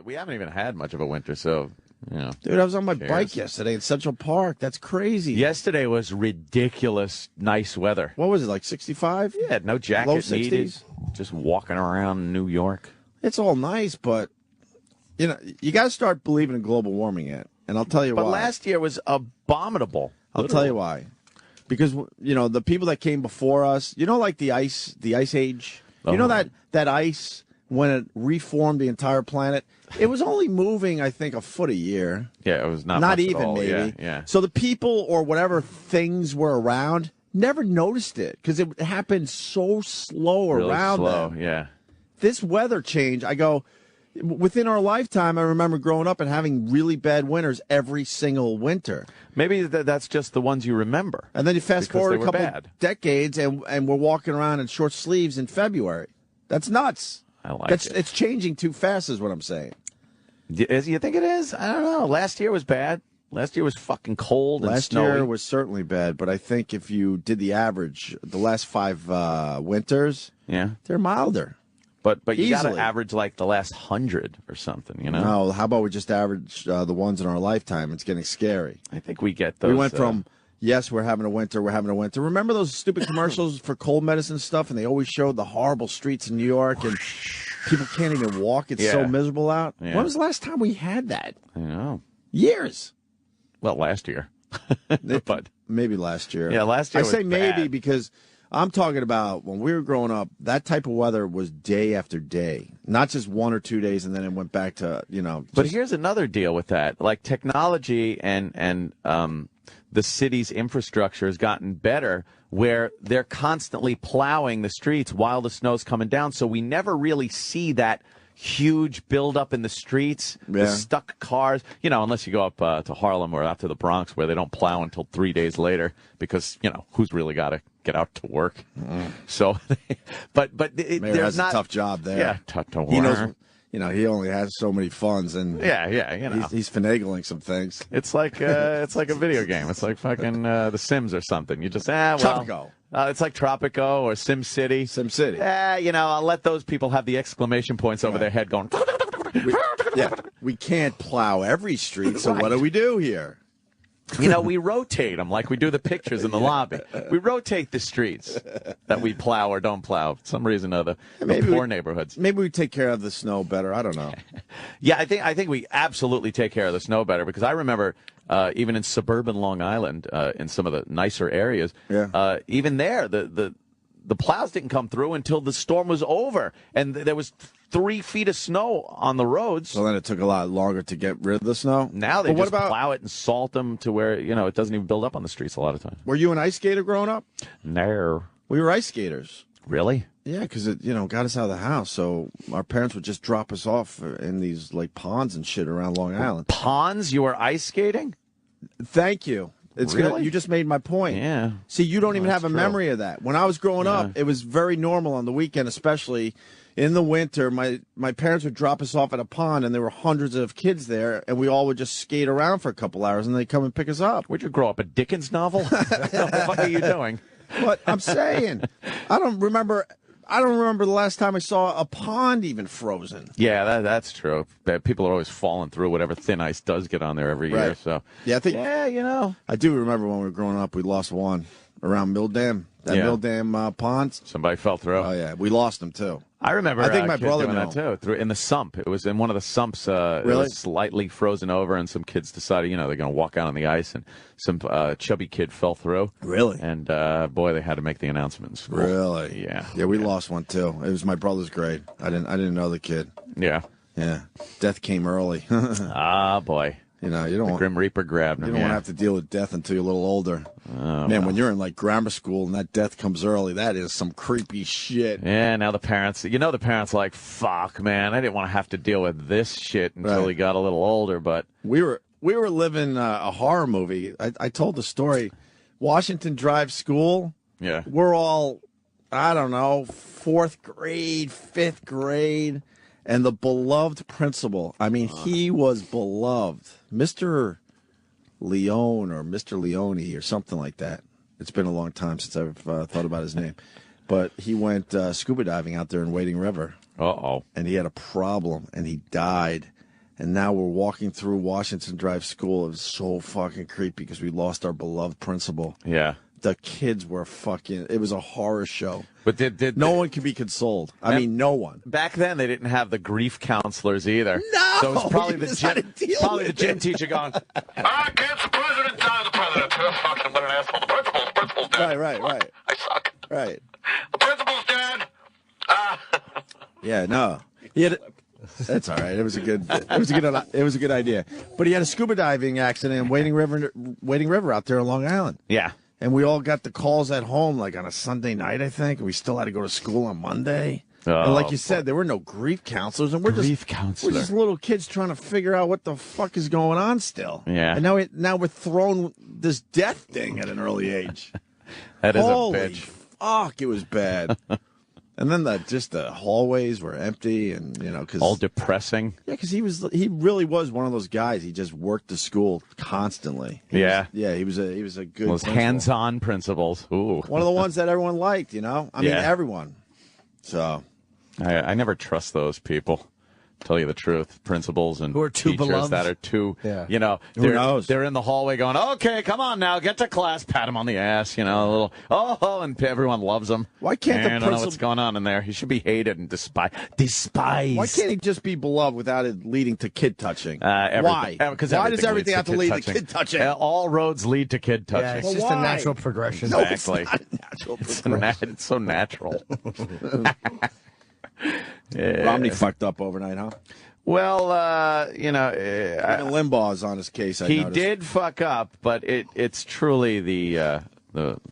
We haven't even had much of a winter, so, you know. Dude, I was on my bike yesterday in Central Park. That's crazy. Yesterday was ridiculous nice weather. What was it, like 65? Yeah, no jacket Low 60s? needed. Just walking around New York. It's all nice, but, you know, you got to start believing in global warming yet. And I'll tell you why. But last year was abominable. I'll tell you why. Because, you know, the people that came before us, you know, like the ice age? You know that ice, when it reformed the entire planet, it was only moving, I think, a foot a year. Yeah, it was not much even, at all. maybe. Yeah. So the people or whatever things were around never noticed it because it happened so slow really around slow, them. Yeah. This weather change, I go, within our lifetime, I remember growing up and having really bad winters every single winter. Maybe that's just the ones you remember. And then you fast forward a couple decades, and we're walking around in short sleeves in February. That's nuts. I like it. It's changing too fast is what I'm saying. You think it is? I don't know. Last year was bad. Last year was fucking cold and snowy. Last year was certainly bad, but I think if you did the average, the last 5 winters, they're milder. But you got to average like the last 100 or something, you know? No, how about we just average the ones in our lifetime? It's getting scary. I think we get those. We went from, yes, we're having a winter. Remember those stupid commercials for cold medicine stuff? And they always showed the horrible streets in New York, and people can't even walk. It's so miserable out. Yeah. When was the last time we had that? I know. Years. Well, last year. But maybe last year. Yeah, last year I say was maybe bad. because I'm talking about when we were growing up, that type of weather was day after day, not just 1 or 2 days, and then it went back to, you know. But here's another deal with that. Like technology and the city's infrastructure has gotten better where they're constantly plowing the streets while the snow's coming down. So we never really see that huge buildup in the streets, the stuck cars, you know, unless you go up to Harlem or out to the Bronx where they don't plow until 3 days later because, you know, who's really got to get out to work? So, but Mayor there's has not a tough job there. Yeah, tough to work. He knows, you know, he only has so many funds, and you know, he's finagling some things. It's like a video game. It's like fucking The Sims or something. You just Tropico. It's like Tropico or Sim City. You know, I'll let those people have the exclamation points over their head going. We can't plow every street, so what do we do here? You know, we rotate them like we do the pictures in the lobby. We rotate the streets that we plow or don't plow for some reason or the poor neighborhoods. Maybe we take care of the snow better. I don't know. Yeah, I think we absolutely take care of the snow better because I remember even in suburban Long Island, in some of the nicer areas, even there, the plows didn't come through until the storm was over, and there was 3 feet of snow on the roads. So then it took a lot longer to get rid of the snow? Now they just plow it and salt them to where, you know, it doesn't even build up on the streets a lot of times. Were you an ice skater growing up? No. We were ice skaters. Really? Yeah, because it, you know, got us out of the house. So our parents would just drop us off in these, like, ponds and shit around Long Island. Ponds? You were ice skating? Thank you. Really? You just made my point. Yeah. See, you don't even have a memory of that. When I was growing up, it was very normal on the weekend, especially in the winter. My parents would drop us off at a pond, and there were hundreds of kids there, and we all would just skate around for a couple hours, and they'd come and pick us up. Where'd you grow up? A Dickens novel? What the fuck are you doing? But I'm saying, I don't remember the last time I saw a pond even frozen. Yeah, that's true. People are always falling through whatever thin ice does get on there every year. So you know, I do remember when we were growing up, we lost one around Mill Dam. Mill Dam pond. Somebody fell through. Oh yeah, we lost them too. I remember. I think my brother doing that too. Through in the sump. It was in one of the sumps. It was slightly frozen over, and some kids decided, you know, they're going to walk out on the ice, and some chubby kid fell through. Really? And boy, they had to make the announcement in school. Really? Yeah. Yeah, we lost one too. It was my brother's grade. I didn't know the kid. Yeah. Yeah. Death came early. Ah, boy. You know, you don't want Grim Reaper grabbed him. You don't want to have to deal with death until you're a little older. Man, when you're in like grammar school and that death comes early, that is some creepy shit. Yeah, now the parents are like, fuck, man, I didn't want to have to deal with this shit until he got a little older, but we were living a horror movie. I told the story. Washington Drive School. Yeah. We're all, I don't know, 4th grade, 5th grade. And the beloved principal, I mean, he was beloved. Mr. Leone or Mr. Leone or something like that. It's been a long time since I've thought about his name. But he went scuba diving out there in Wading River. Uh-oh. And he had a problem, and he died And now we're walking through Washington Drive School. It was so fucking creepy because we lost our beloved principal. Yeah. The kids were fucking. It was a horror show. But no one could be consoled. I mean, no one. Back then, they didn't have the grief counselors either. No, so it was probably the gym teacher going, kids, the president died. The president. Fucking what an asshole. The principal's dead. Right. I suck. Right. The principal's dead. Yeah, no. That's all right. It was a good idea. But he had a scuba diving accident in Wading River out there on Long Island. Yeah. And we all got the calls at home, like on a Sunday night, I think. And we still had to go to school on Monday. Oh, and like you said, there were no grief counselors, and we're just little kids trying to figure out what the fuck is going on still. Yeah. And now we're thrown this death thing at an early age. That is Holy a bitch. Fuck, it was bad. And then the hallways were empty, and because all depressing. Yeah, because he really was one of those guys. He just worked the school constantly. He was a good. Those hands-on principals. Ooh, one of the ones that everyone liked. I mean, everyone. So, I never trust those people. Tell you the truth, principals and who are too teachers beloved. that are too, Who knows? They're in the hallway going, okay, come on now, get to class, pat him on the ass, a little, and everyone loves him. Why can't the I don't know what's going on in there. He should be hated and despised. Why can't he just be beloved without it leading to kid touching? Why? Because why does everything have to lead to kid touching? All roads lead to kid touching. Yeah, it's just a natural progression. No, Exactly. it's not a natural progression. It's so natural. Romney fucked up overnight, huh? Well, Even Limbaugh's on his case. He did fuck up, but it's truly the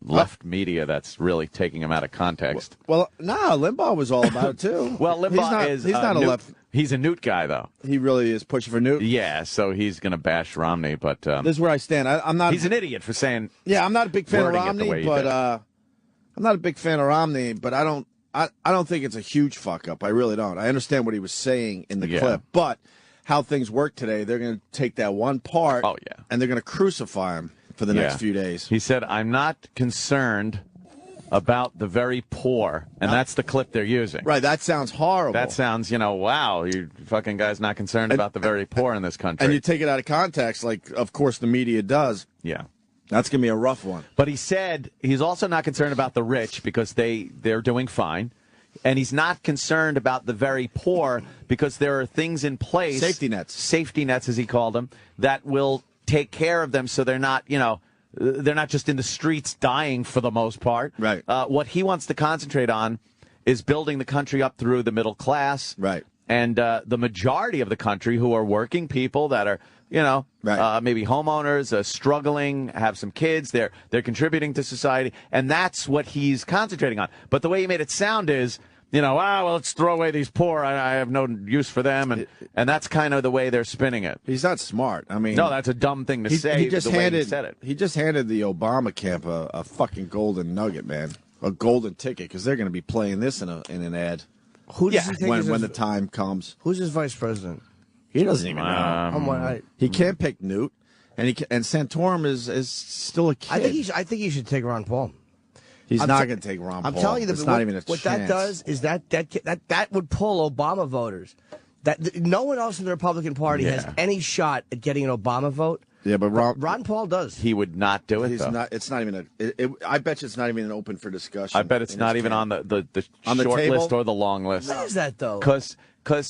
left media that's really taking him out of context. Well, Limbaugh was all about it too. Well, Limbaugh he's not a left. He's a Newt guy, though. He really is pushing for Newt. Yeah, so he's going to bash Romney, but this is where I stand. I'm not. He's an idiot for saying. Yeah, I'm not a big fan of Romney, but I'm not a big fan of Romney, but I don't think it's a huge fuck up. I really don't. I understand what he was saying in the clip, but how things work today, they're going to take that one part and they're going to crucify him for the next few days. He said, I'm not concerned about the very poor, and that's the clip they're using. Right, that sounds horrible. That sounds, wow, you fucking guy's not concerned about the very poor in this country. And you take it out of context, like, of course, the media does. Yeah. That's going to be a rough one. But he said he's also not concerned about the rich because they're doing fine. And he's not concerned about the very poor because there are things in place. Safety nets, as he called them, that will take care of them so they're not, they're not just in the streets dying for the most part. Right. What he wants to concentrate on is building the country up through the middle class. Right. And the majority of the country who are working people that are, maybe homeowners, struggling, have some kids, they're contributing to society, and that's what he's concentrating on. But the way he made it sound is, let's throw away these poor, I have no use for them, and that's kind of the way they're spinning it. He's not smart. I mean, no, that's a dumb thing to say. He said it. He just handed the Obama camp a fucking golden nugget, man, a golden ticket, because they're going to be playing this in an ad. Who does he think when the time comes? Who's his vice president? He doesn't even know. He can't pick Newt, and Santorum is still a kid. I think he should take Ron Paul. He's not going to take Ron Paul. I'm telling you, it's not even a chance. What that does is that would pull Obama voters. No one else in the Republican Party has any shot at getting an Obama vote. Yeah, but Ron Paul does. He would not do it. He's not. It's not even I bet you it's not even open for discussion. I bet it's not even on the short list or the long list. Why is that though? Because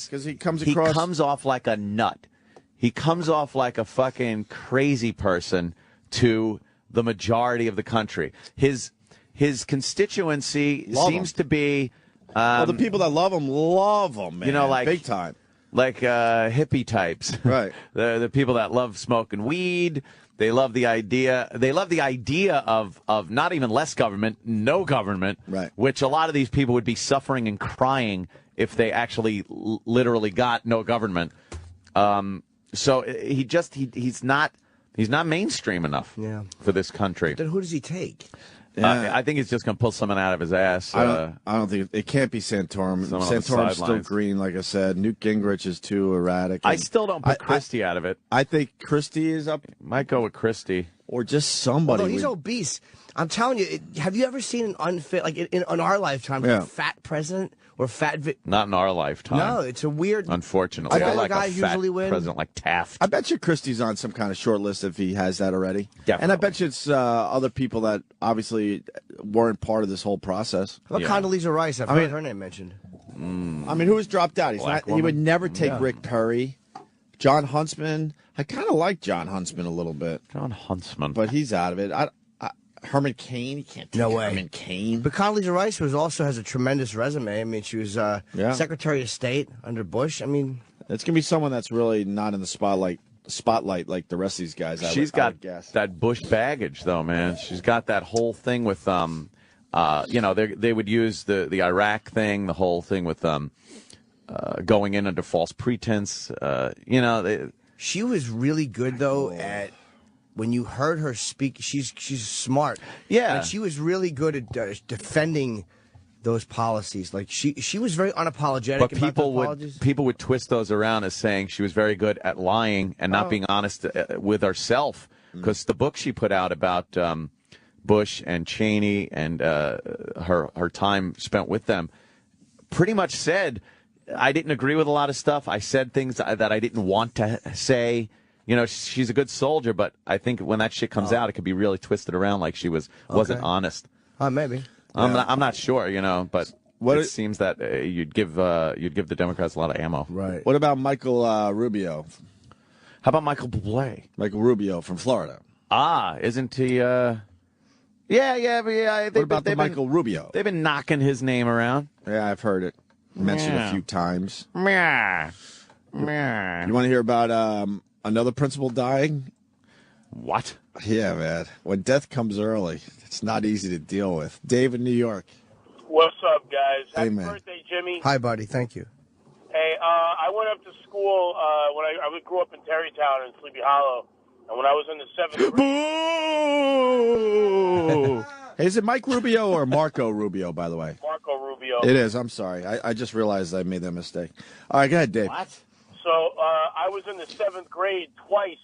he comes off like a nut. He comes off like a fucking crazy person to the majority of the country. His constituency seems to be. The people that love him, man. Like big time. Like hippie types, right? the people that love smoking weed. They love the idea. They love the idea of not even less government, no government. Right. Which a lot of these people would be suffering and crying if they actually literally got no government. So he's not mainstream enough. For this country. Then who does he take? I think he's just going to pull someone out of his ass. I don't think it can't be Santorum. Santorum's still green, like I said. Newt Gingrich is too erratic. I still don't put Christie out of it. I think Christie is up. Might go with Christie or just somebody. Although he's obese. I'm telling you, have you ever seen an unfit, like in our lifetime, a fat president or fat. Not in our lifetime. No, it's a weird. Unfortunately, I like guys a fat usually win. president like Taft. I bet you Christie's on some kind of short list if he has that already. Definitely. And I bet you it's other people that obviously weren't part of this whole process. How about Condoleezza Rice? I've heard her name mentioned. I mean, who was dropped out? He would never take Rick Perry. John Huntsman. I kind of like John Huntsman a little bit. John Huntsman. But he's out of it. Herman Cain. You can't take Herman Cain. But Condoleezza Rice also has a tremendous resume. I mean, she was Secretary of State under Bush. I mean, it's going to be someone that's really not in the spotlight like the rest of these guys. She's got that Bush baggage, though, man. She's got that whole thing with, they would use the Iraq thing, the whole thing with going in under false pretense. She was really good, though, at when you heard her speak. She's smart. Yeah. And she was really good at defending those policies. Like, she was very unapologetic but about people would twist those around as saying she was very good at lying and not being honest with herself. Because the book she put out about Bush and Cheney and her time spent with them pretty much said, I didn't agree with a lot of stuff. I said things that I didn't want to say. She's a good soldier, but I think when that shit comes out, it could be really twisted around like she wasn't honest. Maybe. I'm not sure, but it seems that you'd give the Democrats a lot of ammo. Right. What about Michael Rubio? How about Michael Bublé? Michael Rubio from Florida. Isn't he? Yeah. What about Michael Rubio? They've been knocking his name around. Yeah, I've heard it mentioned a few times. Yeah. You want to hear about another principal dying? What? Yeah, man. When death comes early, it's not easy to deal with. Dave in New York. What's up, guys? Happy man. birthday, Jimmy. Hi, buddy. Thank you. Hey, I went up to school when I grew up in Terrytown in Sleepy Hollow, and when I was in the 7th grade. Boo! Hey, is it Mike Rubio or Marco Rubio, by the way? Marco Rubio. It is. I'm sorry. I just realized I made that mistake. All right, go ahead, Dave. What? So I was in the 7th grade twice,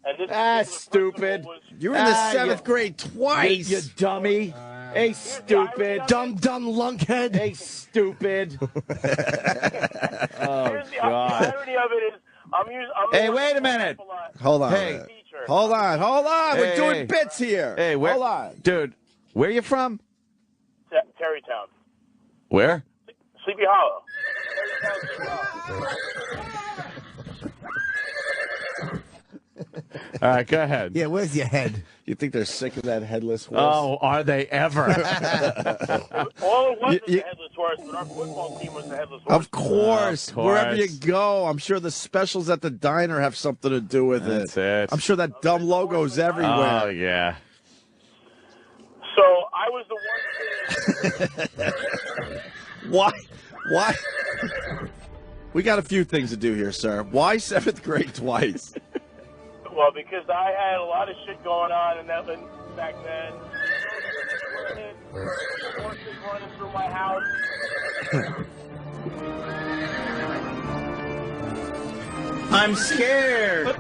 and this stupid. You were in the 7th grade twice. You dummy. Hey, stupid. Dumb lunkhead. Hey, stupid. Here's the irony of it is, I'm Hey, wait a minute. Hold on. Hey. Hold on. We're Hey, doing bits here. Hey, hold on. Dude, where you from? Terrytown. Where? Sleepy Hollow. All right, go ahead. Yeah, where's your head? You think they're sick of that headless horse? Oh, are they ever? All it was the headless horse, but our football team was the headless horse. Of course. Wherever you go, I'm sure the specials at the diner have something to do with That's it. I'm sure that dumb logo's everywhere. Oh, yeah. So I was the one. Why? We got a few things to do here, sir. Why 7th grade twice? Well, because I had a lot of shit going on in that back then. Horses running through my house. I'm scared.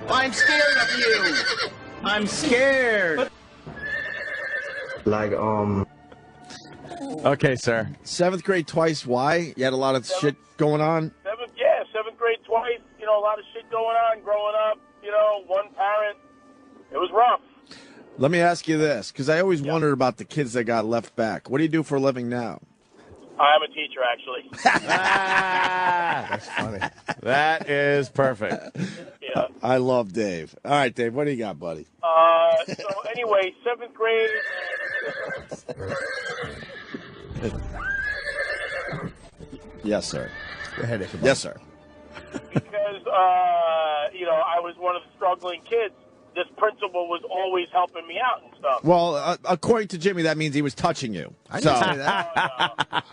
I'm scared of you. I'm scared. Okay, sir. 7th grade twice. Why? You had a lot of shit going on? 7th grade twice. A lot of shit going on growing up. One parent. It was rough. Let me ask you this, because I always wondered about the kids that got left back. What do you do for a living now? I'm a teacher, actually. That's funny. That is perfect. Yeah. I love Dave. All right, Dave, what do you got, buddy? So anyway, 7th grade. Yes, sir. Go ahead, Ichabod. Yes, sir. Because, I was one of the struggling kids. This principal was always helping me out and stuff. Well, according to Jimmy, that means he was touching you. I didn't say that.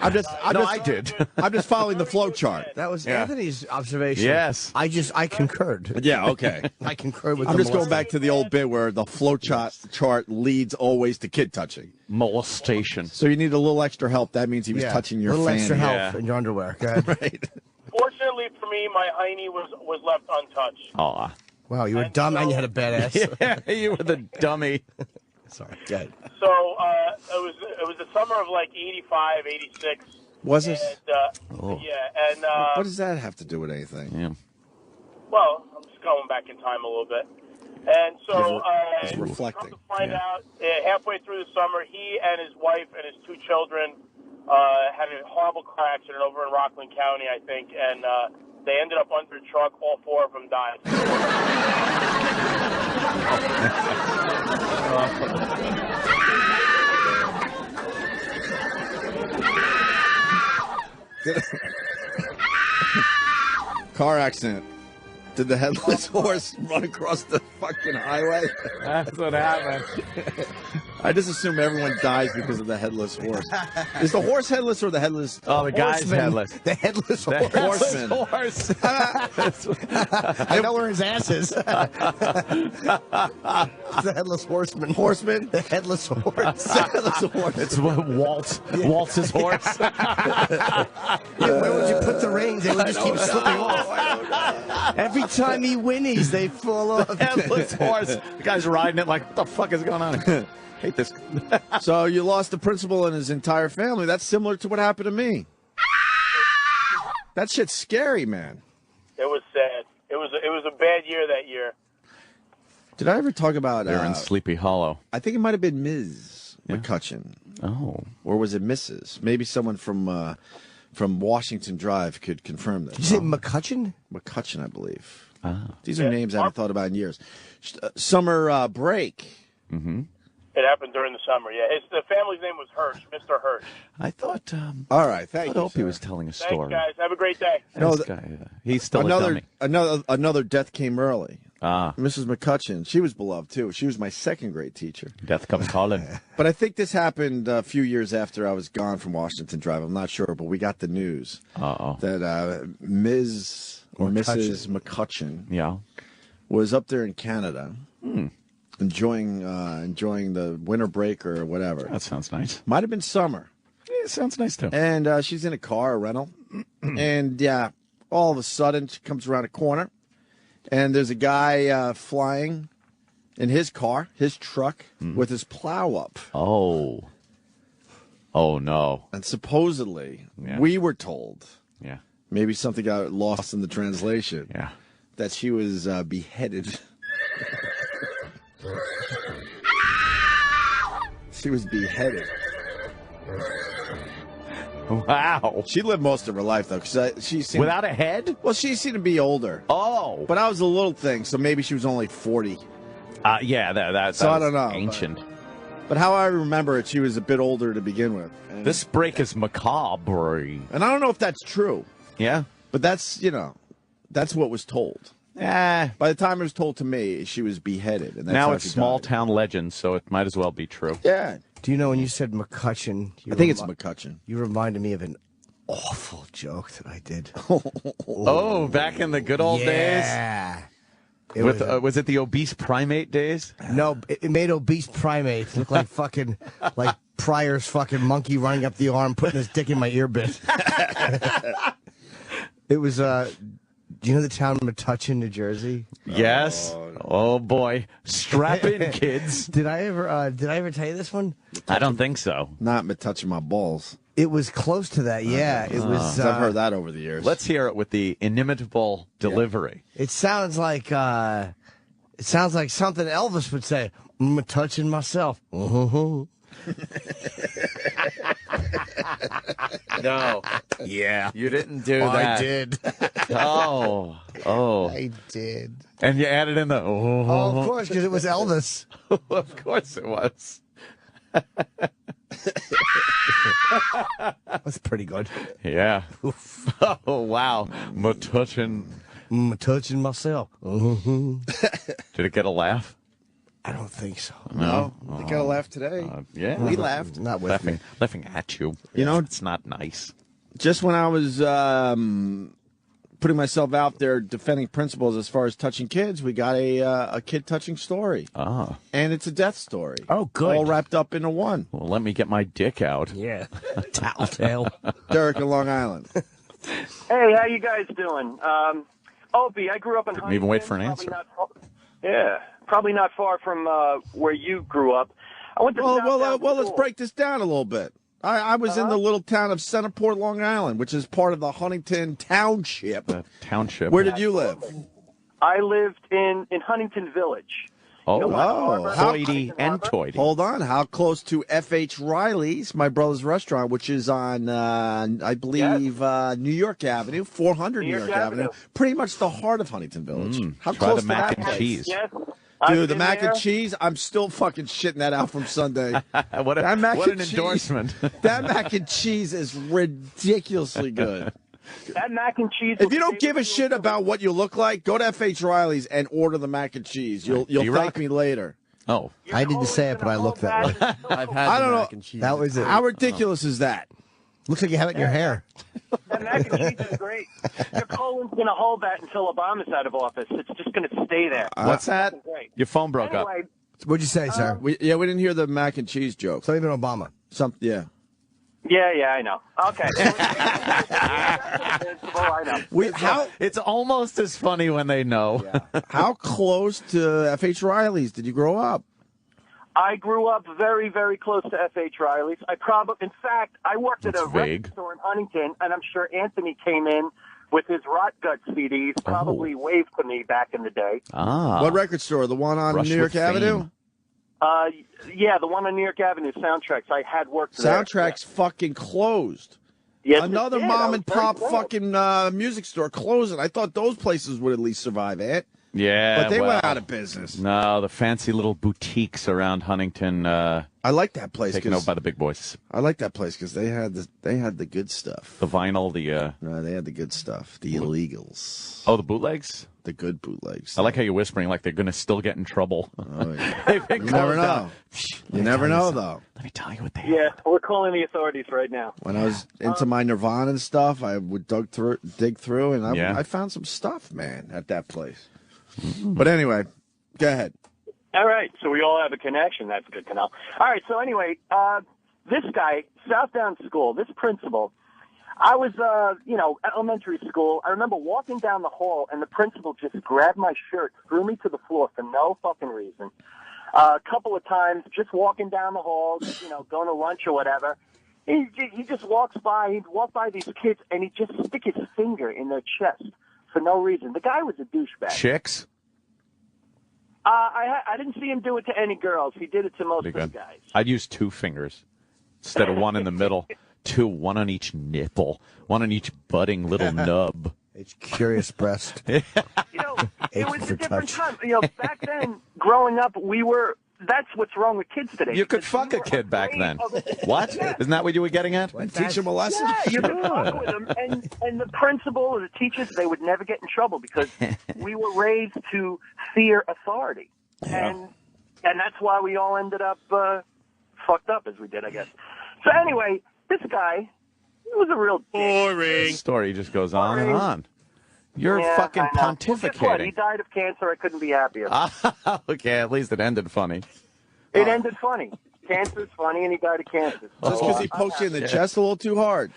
I did. I'm just following the flow chart. That was Anthony's observation. Yes. I concurred. Yeah, okay. I concurred with I'm the just going back to the old bit where the flow chart leads always to kid touching. Molestation. So you need a little extra help. That means he was touching your little fanny. extra help in your underwear. Go ahead. Right. Fortunately for me, my hiney was left untouched. Aw. Wow, you were dumb and you had a badass. Yeah, you were the dummy. Sorry. Good. So it was the summer of like 85, 86, Was it? And, yeah, and What does that have to do with anything? Yeah. well, I'm just going back in time a little bit. And so He's reflecting. come to find out, halfway through the summer, he and his wife and his 2 children had a horrible car accident over in Rockland County, I think, and they ended up under a truck. All 4 of them died. Car accident. Did the headless horse run across the fucking highway? That's what happened. I just assume everyone dies because of the headless horse. Is the horse headless or the headless? Oh, the guy's Horseman. headless. The headless The horse. headless horse. I know where his ass is. It's the headless horseman. Horseman? The headless horse. The headless horse. It's what Waltz's horse. Where would you put the reins? They would just keep slipping off. Every time he whinnies, they fall off. Headless horse. The guy's riding it like, what the fuck is going on? Hate this. So you lost the principal and his entire family. That's similar to what happened to me. That shit's scary, man. It was sad. It was a bad year that year. Did I ever talk about? They're in Sleepy Hollow. I think it might have been Ms. McCutcheon. Oh. Or was it Mrs.? Maybe someone from Washington Drive could confirm this. Did you say McCutcheon? McCutcheon, I believe. Ah. These are names I haven't thought about in years. Summer break. Mm-hmm. It happened during the summer. Yeah, the family's name was Hirsch, Mr. Hirsch. I thought. All right, thank you. Opie sir. was telling a Thanks, story. guys. Have a great day. No, This guy, he's still a dummy. Another death came early. Ah, Mrs. McCutcheon, she was beloved too. She was my second grade teacher. death comes calling. But I think this happened a few years after I was gone from Washington Drive. I'm not sure, but we got the news that Ms. or Mrs. McCutcheon Yeah. was up there in Canada enjoying the winter break or whatever. That sounds nice. Might have been summer. Yeah, it sounds nice too. And she's in a car, a rental. And all of a sudden she comes around a corner and there's a guy flying in his car, his truck, with his plow up. Oh. Oh no. And supposedly, we were told, maybe something got lost in the translation, that she was beheaded. She was beheaded. Wow. She lived most of her life, though. Cause she seemed, Without a head? Well, she seemed to be older. Oh. But I was a little thing, so maybe she was only 40. Yeah, that's So I don't know, ancient. But how I remember it, she was a bit older to begin with. And, This break is macabre. and I don't know if that's true, Yeah? but that's what was told. By the time it was told to me, she was beheaded. And that's Now how it's she small died. town legend, so it might as well be true. Yeah. Do you know when you said McCutcheon? I think it's McCutcheon. You reminded me of an awful joke that I did. Oh, back in the good old days? Yeah. Was it the obese primate days? No, it made obese primates look like fucking, like Pryor's fucking monkey running up the arm, putting his dick in my ear bit. It was, do you know the town of Metuchen, New Jersey? Yes. Oh boy. Strap in, kids. Did I ever tell you this one? I don't think so. Not me touching my balls. It was close to that, yeah. It was. I've heard that over the years. Let's hear it with the inimitable delivery. It sounds like something Elvis would say. I'm touching myself. No. Yeah. You didn't do that. I did. Oh. I did. And you added in the Oh, of course, because it was Elvis. Of course it was. That's pretty good. Yeah. Oh, wow. Metuchen. I'm touching myself. Did it get a laugh? I don't think so. No. They got to laugh today. Yeah. We laughed. Not with me. Laughing at you. You know, it's not nice. Just when I was putting myself out there defending principles as far as touching kids, we got a kid touching story. Ah. And it's a death story. Oh, good. All wrapped up into one. Well, let me get my dick out. Yeah. Tattletale. Derek in Long Island. Hey, how you guys doing? Opie, I grew up in Didn't even wait for an Huntington, answer. probably not far from where you grew up. I went to South Town Well, let's School. break this down a little bit. I was in the little town of Centerport, Long Island, which is part of the Huntington Township. The township. Where did you live? I lived in Huntington Village. Oh, You know, West Harbor, Hoity Huntington and Harbor. Toity. Hold on. How close to F.H. Riley's, my brother's restaurant, which is on, I believe, New York Avenue, 400 New York Avenue. Pretty much the heart of Huntington Village. How Try close the to mac that and place? cheese. Yes. I've Dude, the been mac there. and cheese, I'm still fucking shitting that out from Sunday. What That mac an and cheese- endorsement. That mac and cheese is ridiculously good. That mac and cheese. If you don't give a shit about what you look like, go to F.H. Riley's and order the mac and cheese. You'll D-Rock? thank me later. Oh, I didn't say it, but I looked that way. I've had I the don't mac know. and cheese. That was it. How ridiculous is that? Looks like you have it in your hair. That mac and cheese is great. Your colon's going to hold that until Obama's out of office. It's just going to stay there. what's that? Great. Your phone broke up. Anyway, What'd you say, sir? We didn't hear the mac and cheese joke. Something about Obama. Yeah. yeah, I know. Okay. I know. How It's almost as funny when they know. how close to F.H. Riley's did you grow up? I grew up very, very close to F.H. Riley's. In fact, I worked at That's a vague. record store in Huntington, and I'm sure Anthony came in with his Rot Gut CDs, probably waved to me back in the day. Ah. What record store? The one on Brush New York with Avenue? Fame. Yeah, the one on New York Avenue, Soundtracks. I had worked there. Soundtrack's fucking closed. Yes, Another it did. mom I and was very pop sad. fucking music store closing. I thought those places would at least survive it. Yeah, But they well, went out of business. No, the fancy little boutiques around Huntington I like that place. taken over by the big boys. I like that place because they had the good stuff. The vinyl, the No, they had the good stuff. The illegals. the bootlegs. The good bootlegs. I like how you're whispering like they're going to still get in trouble. Oh, yeah. They've been You never closed know. down. You never know, though. Let me tell you what they Yeah, we're calling the authorities right now. When I was into my Nirvana and stuff, I would dig through, and Yeah. I found some stuff, man, at that place. But anyway, go ahead. All right, so we all have a connection. That's good to know. All right, so anyway, this guy, Southdown School, this principal, I was, elementary school. I remember walking down the hall, and the principal just grabbed my shirt, threw me to the floor for no fucking reason. A couple of times, just walking down the hall, going to lunch or whatever. He just walks by. He'd walk by these kids, and he'd just stick his finger in their chest for no reason. The guy was a douchebag. Chicks? I didn't see him do it to any girls. He did it to most Pretty of the good. guys. I'd use 2 fingers instead of one in the middle. 2, one on each nipple, one on each budding little nub. It's curious breast. It was for a different touch. time. Back then, growing up, that's what's wrong with kids today. You could Because fuck we a were kid back afraid then. of- What? Isn't that what you were getting at? Teach them a lesson? Yeah, you could fuck with them. And the principal or the teachers, they would never get in trouble because we were raised to fear authority. And that's why we all ended up fucked up as we did, I guess. So anyway, this guy, he was a real dick. The story just goes on and on. You're Yeah, fucking I know. Well, guess what? He pontificating. died of cancer. I couldn't be happier. Okay, at least it ended funny. It ended funny. Cancer's funny, and he died of cancer. Just because he poked you in the chest a little too hard.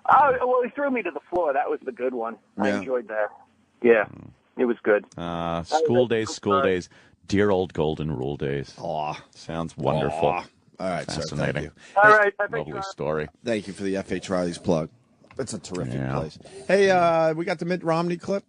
Oh, well, he threw me to the floor. That was the good one. I Yeah. enjoyed that. Yeah, it was good. School days. Dear old golden rule days. Aw. Sounds wonderful. Aw. All right, sir. Thank Fascinating. you. All right, I think Lovely story. Thank you for the F.H. Riley's plug. It's a terrific Yeah. place. Hey, we got the Mitt Romney clip.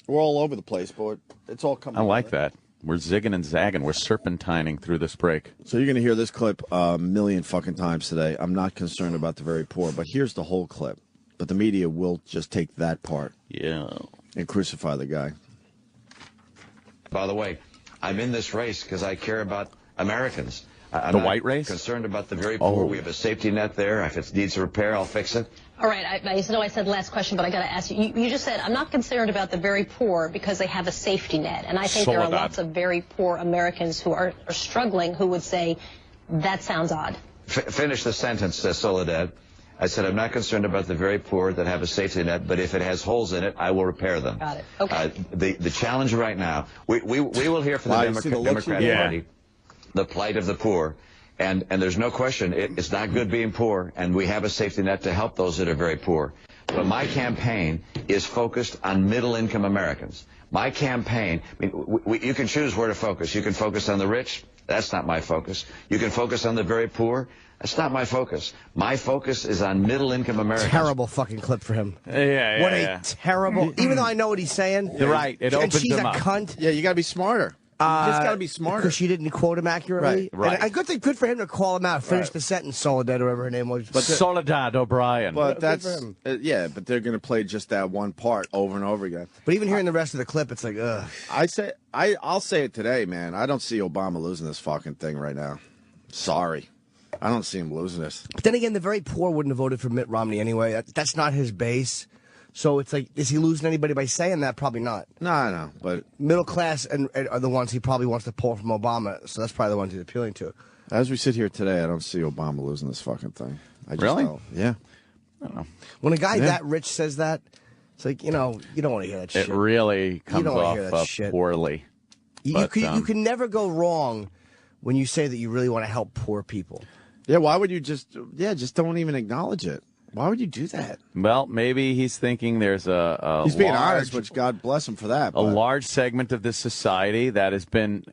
We're all over the place, but it's all coming I like together. that. We're zigging and zagging. We're serpentining through this break. So you're going to hear this clip a million fucking times today. I'm not concerned about the very poor, but here's the whole clip. But the media will just take that part Yeah. and crucify the guy. By the way, I'm in this race because I care about Americans. I'm The not white race? concerned about the very poor. Oh. We have a safety net there. If it needs repair, I'll fix it. All right, I know I said last question, but I got to ask you. You just said, I'm not concerned about the very poor because they have a safety net. And I think there are Soledad. lots of very poor Americans who are struggling who would say, that sounds odd. Finish the sentence, Soledad. I said I'm not concerned about the very poor that have a safety net, but if it has holes in it, I will repair them. Got it. Okay. The challenge right now, we will hear from Wow, the you see the looks you Democratic get? Party the plight of the poor. And there's no question, it's not good being poor, and we have a safety net to help those that are very poor. But my campaign is focused on middle-income Americans. My campaign, I mean, you can choose where to focus. You can focus on the rich, That's not my focus. You can focus on the very poor. That's not my focus. My focus is on middle-income Americans. Terrible fucking clip for him. Yeah, What a terrible. Even though I know what he's saying. You're right. It and opens she's him a up. cunt. Yeah, you got to be smarter. You just got to be smarter. Because she didn't quote him accurately. Right. And good for him to call him out. Finish the sentence, Soledad, or whatever her name was. Soledad O'Brien. But Good for that's him. but they're going to play just that one part over and over again. But even hearing the rest of the clip, it's like, ugh. I'll say it today, man. I don't see Obama losing this fucking thing right now. Sorry. I don't see him losing this. But then again, the very poor wouldn't have voted for Mitt Romney anyway. That's not his base. So it's like, is he losing anybody by saying that? Probably not. No, but Middle class and are the ones he probably wants to pull from Obama. So that's probably the ones he's appealing to. as we sit here today, I don't see Obama losing this fucking thing. I just Really? don't. Yeah. I don't know. When a guy that rich says that, it's like, you don't want to hear that shit. It really comes don't wanna off hear that shit. poorly. You can never go wrong when you say that you really want to help poor people. Yeah, why would you just don't even acknowledge it? Why would you do that? Well, maybe he's thinking there's a He's being large, honest, which God bless him for that. a but- large segment of this society that has been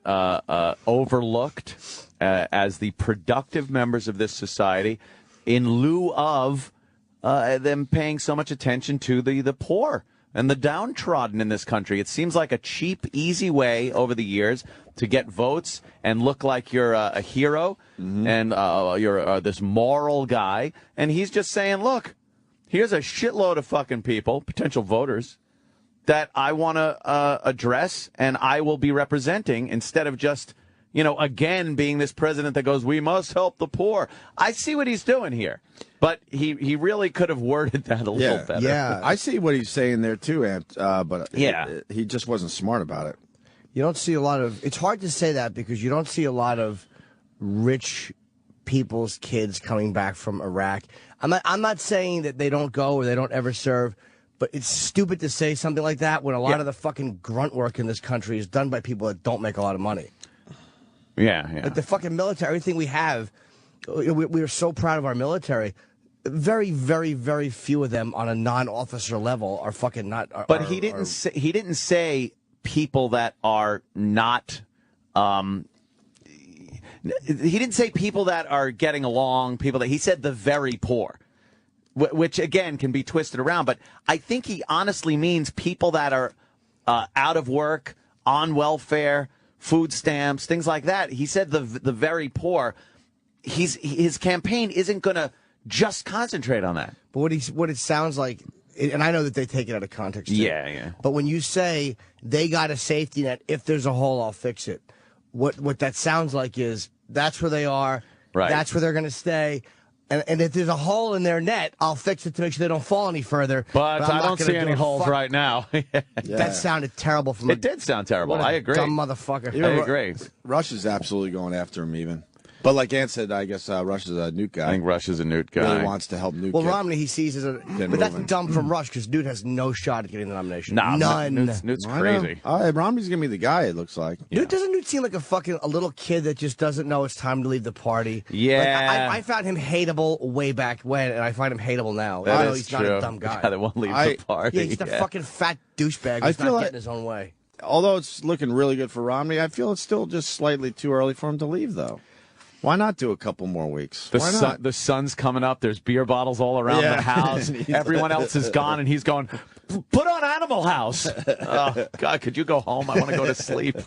overlooked as the productive members of this society in lieu of them paying so much attention to the poor and the downtrodden in this country. It seems like a cheap, easy way over the years to get votes and look like you're a hero and you're this moral guy. And he's just saying, look, here's a shitload of fucking people, potential voters, that I want to address and I will be representing instead of just, again, being this president that goes, we must help the poor. I see what he's doing here. But he really could have worded that a little better. Yeah, I see what he's saying there too, Ant. But Yeah. he just wasn't smart about it. You don't see a lot of. It's hard to say that because you don't see a lot of rich people's kids coming back from Iraq. I'm not saying that they don't go or they don't ever serve, but it's stupid to say something like that when a lot of the fucking grunt work in this country is done by people that don't make a lot of money. Yeah. Like the fucking military, everything we have, we are so proud of our military. Very, very, very few of them on a non-officer level are fucking not. But he didn't say people that are not. He didn't say people that are getting along. He said the very poor, which again can be twisted around. But I think he honestly means people that are out of work, on welfare, food stamps, things like that. He said the very poor. His campaign isn't going to just concentrate on that. But what it sounds like, and I know that they take it out of context too. Yeah. But when you say they got a safety net, if there's a hole, I'll fix it. What that sounds like is that's where they are. Right. That's where they're going to stay. And if there's a hole in their net, I'll fix it to make sure they don't fall any further. But I'm I not don't gonna see any do a holes fuck- right now. That sounded terrible from It did sound terrible. What a I agree. dumb motherfucker. I agree. Russia's absolutely going after him, even. But like Ant said, I guess Russia's a Newt guy. I think Russia's a Newt guy. Really wants to help Newt. Well, get- Romney he sees as a, but that's dumb from Rush because Newt has no shot at getting the nomination. Nah, None. Newt's I know. crazy. Romney's gonna be the guy. It looks like. Doesn't Newt seem like a little kid that just doesn't know it's time to leave the party? Yeah. Like, I found him hateable way back when, and I find him hateable now. That I know is he's true. not a dumb guy. The guy that won't leave the party. Yeah, he's just a fucking fat douchebag I who's feel not like- getting his own way. Although it's looking really good for Romney, I feel it's still just slightly too early for him to leave, though. Why not do a couple more weeks? Why not? The sun's coming up. There's beer bottles all around the house. Everyone else is gone, and he's going, put on Animal House. Oh, God, could you go home? I want to go to sleep.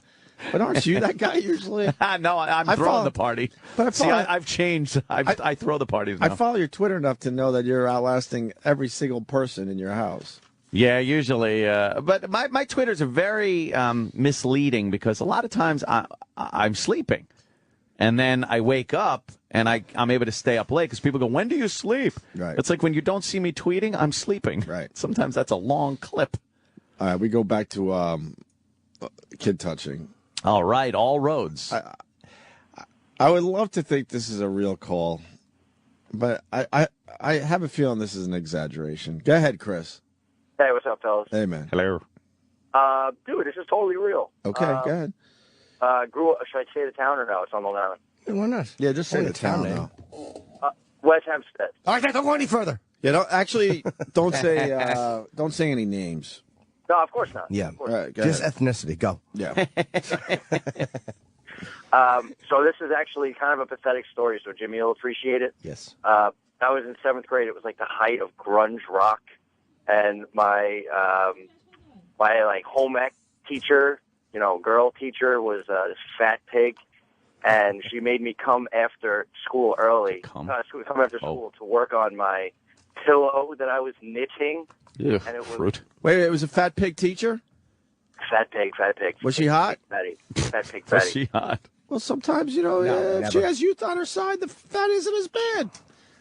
But aren't you that guy usually? No, I'm I throwing follow- the party. But I See, follow- I've changed. I throw the parties now. I follow your Twitter enough to know that you're outlasting every single person in your house. Yeah, usually. But my Twitters are very misleading because a lot of times I'm sleeping. And then I wake up and I'm able to stay up late because people go, when do you sleep? Right. It's like when you don't see me tweeting, I'm sleeping. Right. Sometimes that's a long clip. All right, we go back to kid touching. All right, all roads. I would love to think this is a real call, but I have a feeling this is an exaggeration. Go ahead, Chris. Hey, what's up, fellas? Hey, man. Hello. Dude, this is totally real. Okay, go ahead. Grew up, should I say the town or no? It's on Long Island. Why not? Yeah, just say Only the town name. now. West Hempstead. All right, don't go any further. Yeah, don't say any names. No, of course not. Yeah. Of course All right, go Just ahead. ethnicity. Go. Yeah. So this is actually kind of a pathetic story, so Jimmy will appreciate it. Yes. I was in 7th grade. It was like the height of grunge rock, and my like home ec teacher, girl teacher, was this fat pig, and she made me come after school early. Come after school to work on my pillow that I was knitting. Ew, and it was fruit. Wait, it was a fat pig teacher? Fat pig. Was she hot? Fat pig Was she hot? Well, sometimes, if she has youth on her side, the fat isn't as bad.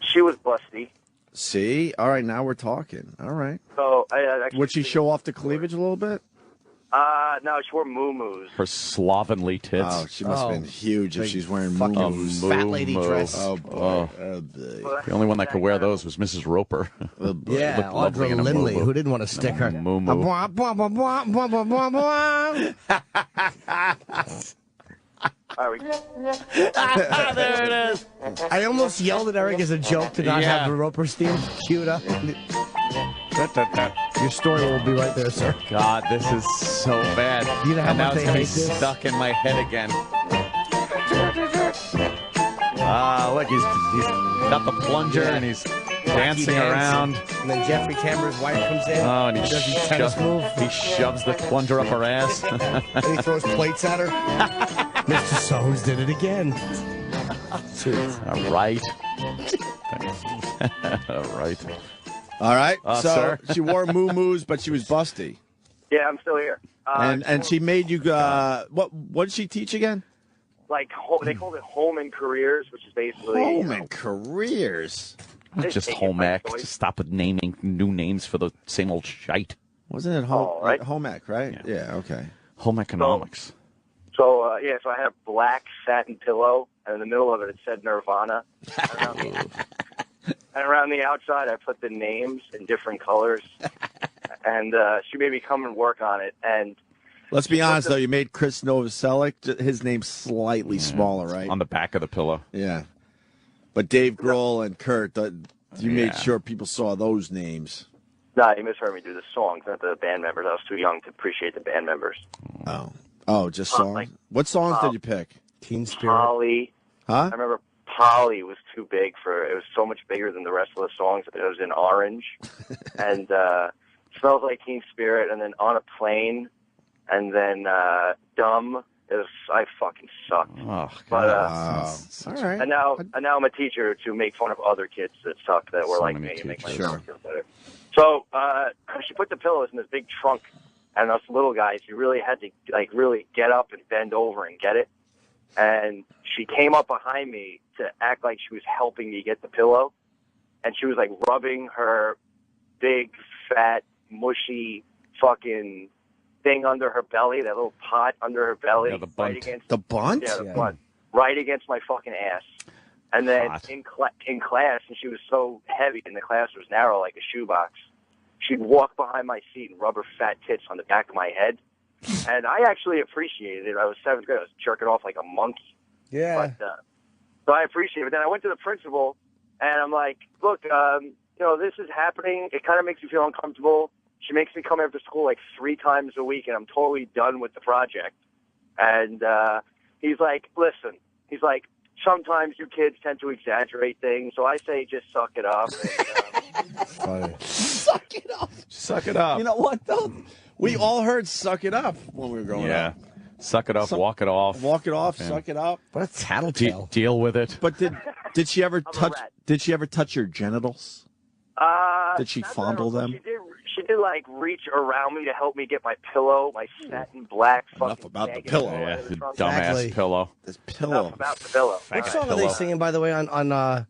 She was busty. See? All right, now we're talking. All right. So I Would she show off the cleavage a little bit? No, she wore moo-moos. Her slovenly tits. Oh, she must have been huge if she's wearing moo-moos. Fat lady dress. Oh, boy. Oh, boy. The only one that could wear those was Mrs. Roper. Oh, boy. Yeah, Looked lovely Audra in a Lindley, moo-moo. who didn't want to stick her. Moo-moo. All right, There it is. I almost yelled at Eric as a joke to not have the Roper's theme queued up. Your story will be right there, sir. God, this is so bad. You know how and now much it's they gonna be hate this? stuck in my head again. Look, he's got the plunger and he's dancing around. And then Jeffrey Tambor's wife comes in. Oh, and does his tennis move. he shoves the plunger up her ass. And he throws plates at her. Mr. Soames did it again. All right. All right. All right. So sir? she wore moo-moos, but she was busty. yeah, I'm still here. And she made you, what did she teach again? They called it home and careers, which is basically Home and careers. Just take it home by ec. choice. Just stop with naming new names for the same old shite. Wasn't it home ec, right? Yeah, okay. Home economics. So I had a black satin pillow, and in the middle of it said Nirvana. And around the outside, I put the names in different colors. And she made me come and work on it. And Let's be honest, though. You made Chris Novoselic, his name's slightly smaller, right? On the back of the pillow. Yeah. But Dave Grohl and Kurt, you made Yeah. sure people saw those names. no, you misheard me do the songs, not the band members. I was too young to appreciate the band members. Oh, just songs? What songs did you pick? Teen Spirit. Polly. Huh? I remember Polly was too big it was so much bigger than the rest of the songs. It was in orange. And Smells Like Teen Spirit, and then On a Plane, and then Dumb. I fucking sucked. Oh, But all right. and now I'm a teacher to make fun of other kids that suck that were So like many me and make teachers. myself feel better. So she put the pillows in this big trunk, and us little guys, you really had to really get up and bend over and get it. And she came up behind me to act like she was helping me get the pillow, and she was like rubbing her big, fat, mushy, fucking thing under her belly, that little pot under her belly, Yeah, the bunt. right against The bunt? the bunt, right against my fucking ass. And then Hot. in class, and she was so heavy, and the class was narrow like a shoebox, she'd walk behind my seat and rub her fat tits on the back of my head. And I actually appreciated it. I was 7th grade. I was jerking off like a monkey. Yeah. But, so I appreciate it. But then I went to the principal, and I'm like, look, this is happening. It kind of makes me feel uncomfortable. She makes me come after school like 3 times a week, and I'm totally done with the project. And he's like, listen, sometimes you kids tend to exaggerate things, so I say just suck it up. And, Funny. Suck it up. Suck it up. You know what, though? We all heard suck it up when we were growing Yeah. up. Suck it up, walk it off. Walk it off, Yeah. suck it up. What a tattletale. Deal with it. But did she ever a touch? rat. Did she ever touch your genitals? Did she not fondle that, them? She did like reach around me to help me get my pillow, my satin black Enough fucking about the bag pillow. of Yeah, in the trunk. dumbass Exactly. pillow. This pillow. Enough about the pillow. What Fat song are they pillow. singing, by the way, on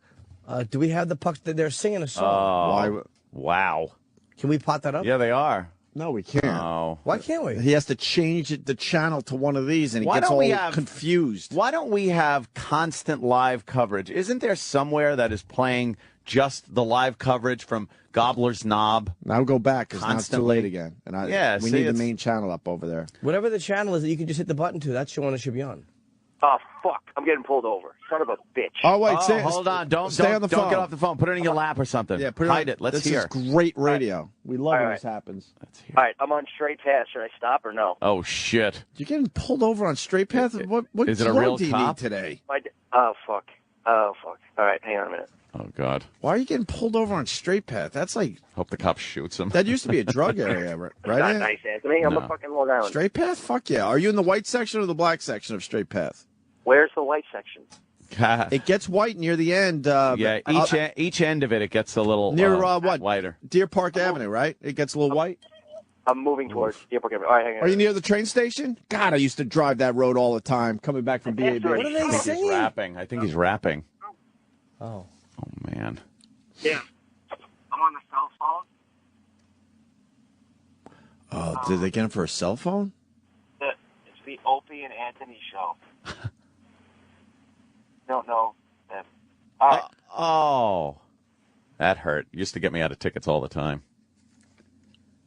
do we have the pucks? They're singing a song. Oh, Why? wow. Can we pot that up? Yeah, they are. No, we can't. Oh. Why can't we? He has to change the channel to one of these, and he Why gets don't all we have- confused. Why don't we have constant live coverage? Isn't there somewhere that is playing just the live coverage from Gobbler's Knob? Now go back because now it's too Constantly. late again. And we see, need the it's- main channel up over there. Whatever the channel is that you can just hit the button to, that's the one it should be on. Oh, fuck. I'm getting pulled over. son of a bitch. Oh, wait. Hold on. Don't stay on the phone. get off the phone. Put it in your lap or something. Yeah, Hide it. Let's hear. This is great radio. We love when right. this happens. Let's hear. All right, I'm on straight path. Should I stop or no? Oh, shit. You're getting pulled over on straight path? What Is it a drug real do you cop? need today? Oh, fuck. All right, hang on a minute. Oh, God. Why are you getting pulled over on straight path? That's like, Hope the cop shoots him. that used to be a drug area, right? Not nice, Anthony. I'm a fucking Long Island. Straight path? Fuck yeah. Are you in the white section or the black section of straight path? Where's the white section? It gets white near the end. Yeah, each end of it gets a little near what? Whiter. Deer Park Avenue, right? It gets a little white. I'm moving towards Deer Park Avenue. All right, hang on. Are you near the train station? God, I used to drive that road all the time, coming back from BAB. What are they I think saying? he's rapping. I think he's rapping. Oh. Oh, man. Yeah. I'm on the cell phone. Oh, did they get him for a cell phone? It's the Opie and Anthony show. Don't know them. All right. Oh. That hurt. Used to get me out of tickets all the time.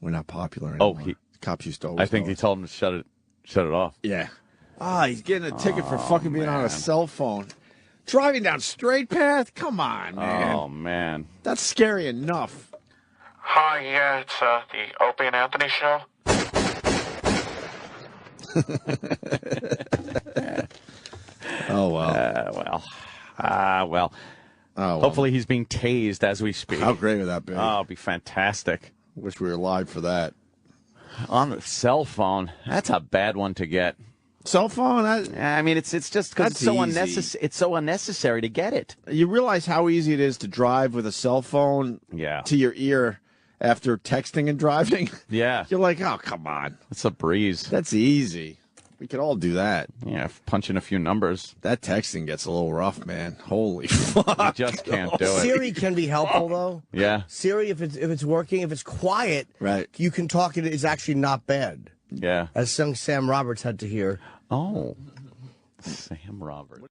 We're not popular Oh, anymore. Cops used to always I think know he us. told him to shut it off. Yeah. He's getting a ticket for fucking being on a cell phone. Driving down straight path? Come on, man. Oh, man. That's scary enough. Hi, yeah, it's the Opie and Anthony show. Oh, well. Well. Oh, well. Hopefully he's being tased as we speak. How great would that be? Oh, it'd be fantastic. Wish we were live for that. On the cell phone, that's a bad one to get. Cell phone? I mean, it's just because it's That's so easy. unnecessary. It's so unnecessary to get it. You realize how easy it is to drive with a cell phone Yeah. to your ear after texting and driving? Yeah, You're like, oh, come on. it's a breeze. That's easy. We could all do that. Yeah, punch in a few numbers. That texting gets a little rough, man. Holy fuck. You just can't do it. Siri can be helpful though. Yeah, Siri, if it's working, if it's quiet, Right. you can talk it. It's actually not bad. yeah. As young Sam Roberts had to hear. Oh, Sam Roberts.